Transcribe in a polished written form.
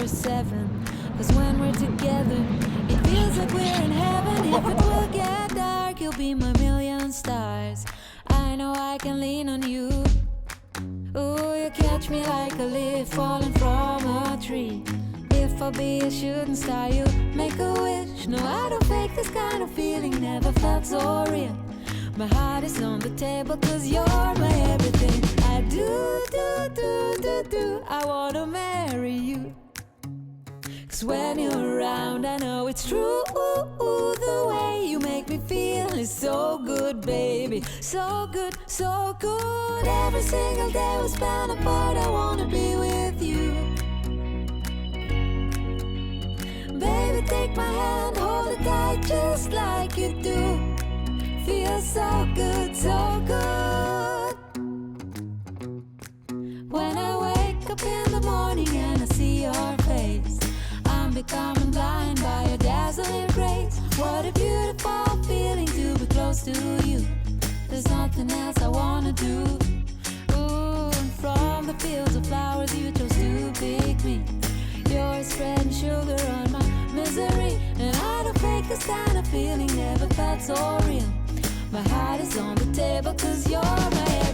24/7. Cause when we're together, it feels like we're in heaven. If it will get dark, you'll be my million stars. I know I can lean on you. Ooh, you catch me like a leaf falling from a tree. If I'll be a shooting star, you make a wish. No, I don't fake this kind of feeling, never felt so real. My heart is on the table cause you're my everything. I do, I wanna marry you. Cause when you're around I know it's true. The way you make me feel is so good, baby. So good, so good. Every single day we spend apart, I wanna be with you. Baby, take my hand, hold it tight just like you do. Feels so good, so good. When I wake up in the morning and I see your face, I'm becoming blind by your dazzling grace. What a beautiful feeling to be close to you. There's nothing else I wanna do. Ooh, and from the fields of flowers you chose to pick me. You're spreading sugar on my misery, and I don't fake this kind of feeling, never felt so real. My heart is on the table cause you're my everything.